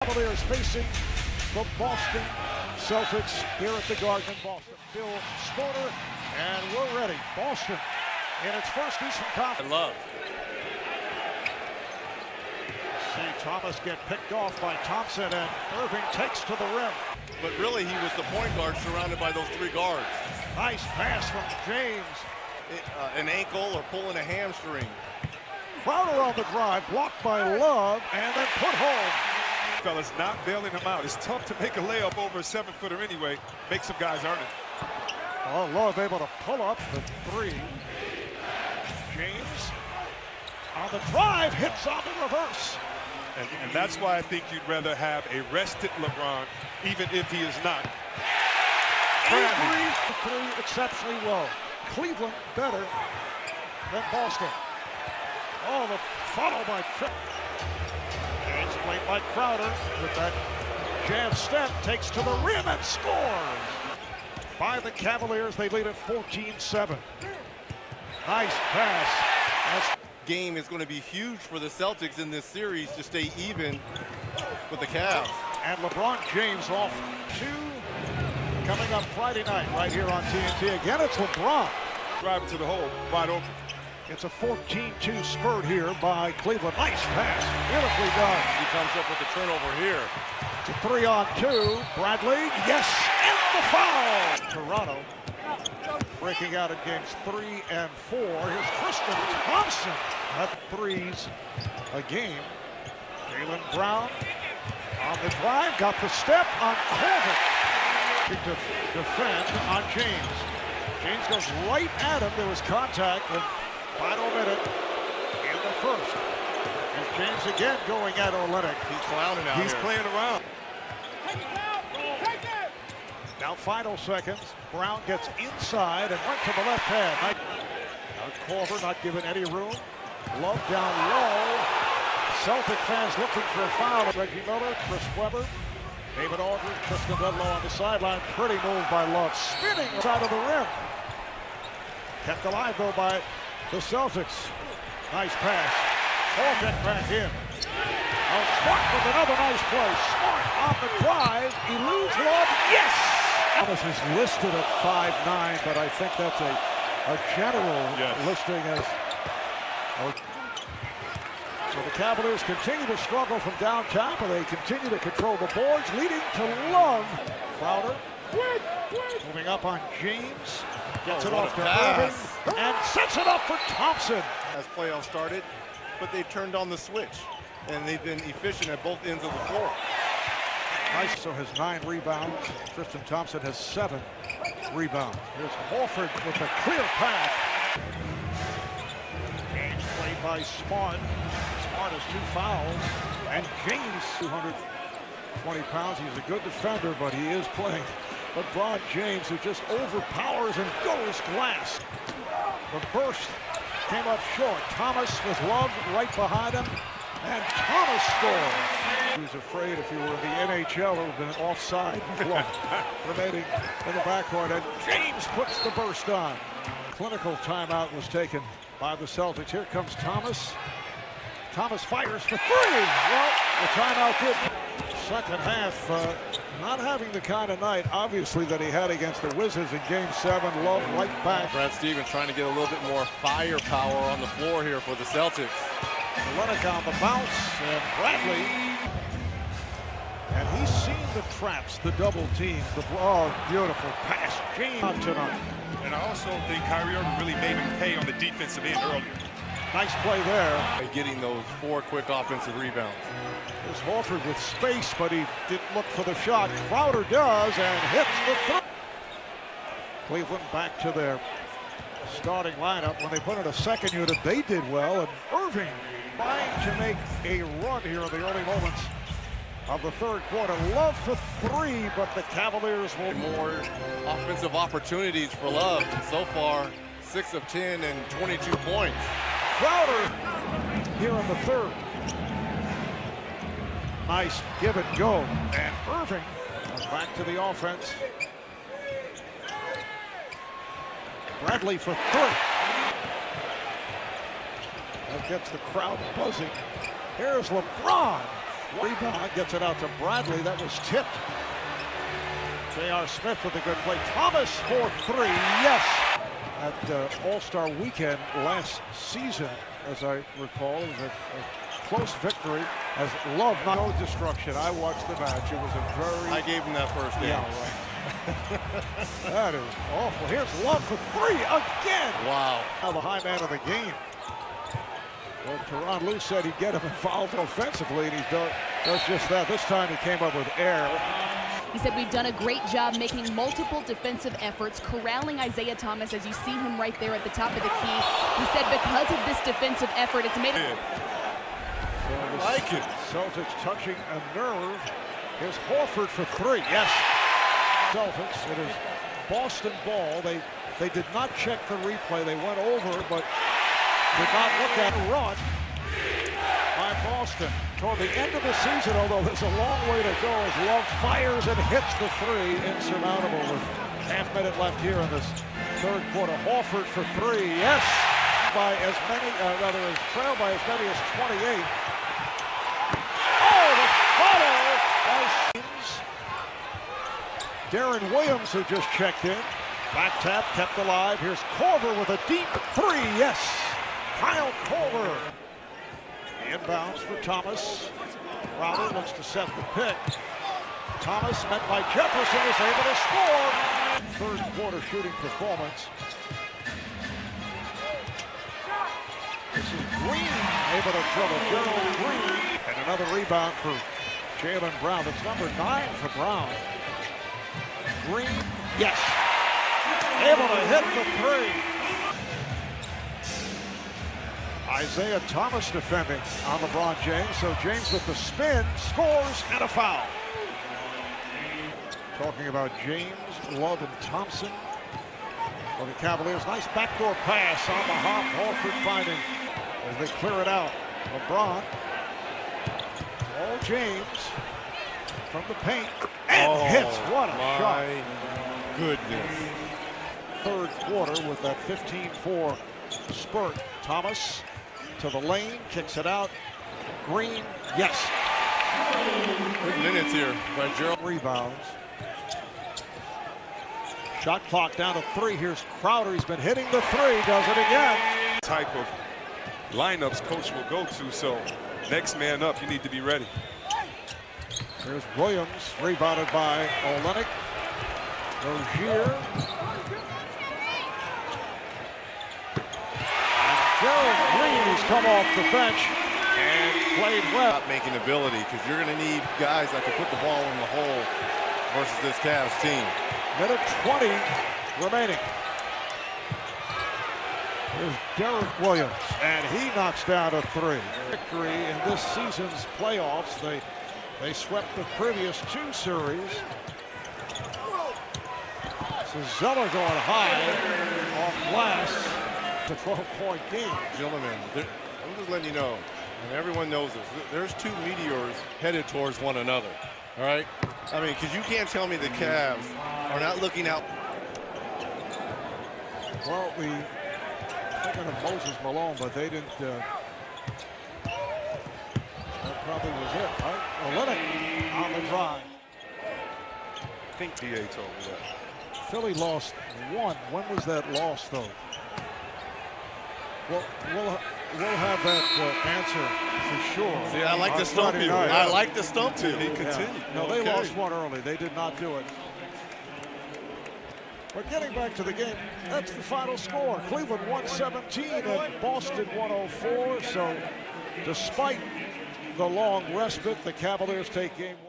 Cavaliers facing the Boston Celtics here at the Garden in Boston. Bill Spoder, and we're ready. Boston in its first Eastern Conference. See Thomas get picked off by Thompson, and Irving takes to the rim. But really, he was the point guard surrounded by those three guards. Nice pass from James. An ankle or pulling a hamstring. Crowder on the drive, blocked by Love, and then put home. Fellas, not bailing him out. It's tough to make a layup over a 7-footer anyway. Make some guys earn it. Oh, Love able to pull up the three. James on the drive, hits on the reverse. And that's why I think you'd rather have a rested LeBron, even if he is not. Three exceptionally low. Cleveland better than Boston. Oh, the follow by Tripp. James played by Crowder with that jab step, takes to the rim and scores. By the Cavaliers, they lead at 14-7. Nice pass. Game is going to be huge for the Celtics in this series to stay even with the Cavs. And LeBron James off two coming up Friday night right here on TNT. Again, it's LeBron. Driving to the hole, wide open. It's a 14-2 spurt here by Cleveland. Nice pass, beautifully done. He comes up with the turnover here. It's a 3-on-2. Bradley, yes, and the foul. Toronto breaking out in games 3 and 4. Here's Tristan Thompson at threes a game. Jaylen Brown on the drive, got the step on Corbin to defend on James. James goes right at him. There was contact in final minute in the first. Here's James again going at Olynyk. He's clowning out He's playing around. Now final seconds. Brown gets inside and went to the left hand. Now Corver not giving any room. Love down low. Celtic fans looking for a foul. Reggie Miller, Chris Webber, David Aldridge, Tristan Ludlow on the sideline. Pretty move by Love. Spinning side of the rim. Kept alive though by the Celtics. Nice pass. Aldridge back in. Now Smart with another nice play. Smart on the drive. Eludes Love. Yes! Thomas is listed at 5'9", but I think that's a general listing as. So the Cavaliers continue to struggle from downtown, but they continue to control the boards, leading to Love. Crowder moving up on James, gets it off to Irving, and sets it up for Thompson. As playoffs started, but they turned on the switch, and they've been efficient at both ends of the floor. Nice, has 9 rebounds. Tristan Thompson has 7 rebounds. Here's Horford with a clear path. James played by Smart. Smart has 2 fouls. And James, 220 pounds. He's a good defender, but he is playing LeBron James, who just overpowers and goes glass. The burst came up short. Thomas with Love right behind him. And Thomas scores. He was afraid if he were in the NHL, it would have been offside remaining in the backcourt. And James puts the burst on. Clinical timeout was taken by the Celtics. Here comes Thomas. Thomas fires for 3. Well, the timeout did. Second half, not having the kind of night, obviously, that he had against the Wizards in Game 7. Love right back. Brad Stevens trying to get a little bit more firepower on the floor here for the Celtics. Olynyk on the bounce, and Bradley. And he's seen the traps, the double teams. Oh, beautiful pass. James tonight. And I also think Kyrie Irving really made him pay on the defensive end earlier. Nice play there. Getting those 4 quick offensive rebounds. There's Horford with space, but he didn't look for the shot. Crowder does and hits the 3. Cleveland back to their starting lineup. When they put in a second unit, they did well. And Irving trying to make a run here in the early moments of the third quarter. Love for 3, but the Cavaliers will more offensive opportunities for Love. And so far, 6 of 10 and 22 points. Crowder here in the third. Nice give and go. And Irving comes back to the offense. Bradley for 3. That gets the crowd buzzing. Here's LeBron. Rebound, gets it out to Bradley. That was tipped. J.R. Smith with a good play. Thomas for three. Yes! At All-Star Weekend last season, as I recall, it was a close victory as Love, no destruction. I watched the match. It was a very... I gave him that first game. Yeah, right. That is awful. Here's Love for three again. Wow. Now the high man of the game. Well, Tyronn Lue said he'd get him involved offensively, and he does just that. This time he came up with air. He said, we've done a great job making multiple defensive efforts, corralling Isaiah Thomas as you see him right there at the top of the key. He said because of this defensive effort, it's made it. So like it. Celtics touching a nerve. Here's Horford for three. Yes. Celtics, it is Boston ball. They did not check the replay. They went over, but did not look at a run by Boston. Toward the end of the season, although there's a long way to go, as Love fires and hits the three. Insurmountable with half-minute left here in this third quarter. Horford for three. Yes! By as many, rather, as trailed by as many as 28. Oh, the follow by James. Darren Williams, who just checked in. Back tap, kept alive. Here's Korver with a deep three. Yes! Kyle Korver. Inbounds for Thomas. Crowder looks to set the pick. Thomas met by Jefferson is able to score. Third quarter shooting performance. This is Green able to dribble. Gerald Green. And another rebound for Jaylen Brown. That's number 9 for Brown. Green, yes. Able to hit the three. Isaiah Thomas defending on LeBron James. So James with the spin, scores, and a foul. Talking about James, Love, and Thompson for the Cavaliers. Nice backdoor pass on the hop. Horford finding as they clear it out. LeBron. All James from the paint. And hits. What a shot. Goodness. Third quarter with that 15-4 spurt. Thomas to the lane, kicks it out. Green, yes. Good minutes here by Gerald. Rebounds. Shot clock down to 3. Here's Crowder. He's been hitting the three. Does it again. Type of lineups coach will go to. So next man up, you need to be ready. Here's Williams, rebounded by Olynyk. Rozier. Gerald Green has come off the bench and played well. Not making ability, because you're going to need guys that can put the ball in the hole versus this Cavs team. Minute 20 remaining. Here's Derek Williams, and he knocks down a three. Victory in this season's playoffs. They swept the previous 2 series. So Zeller going high off glass. A 12-point game. Gentlemen, I'm just letting you know, and everyone knows this, there's 2 meteors headed towards one another, all right? I mean, because you can't tell me the Cavs are not looking out. Well, we thinking of Moses Malone, but they didn't. That probably was it, right? Olynyk on the drive. I think DA told me that. Philly lost 1. When was that loss, though? Well, we'll have that answer for sure. See, I like to stump you. I like to stump you. He continued. No, they lost 1 early. They did not do it. But getting back to the game, that's the final score. Cleveland 117 and Boston 104. So despite the long respite, the Cavaliers take game 1.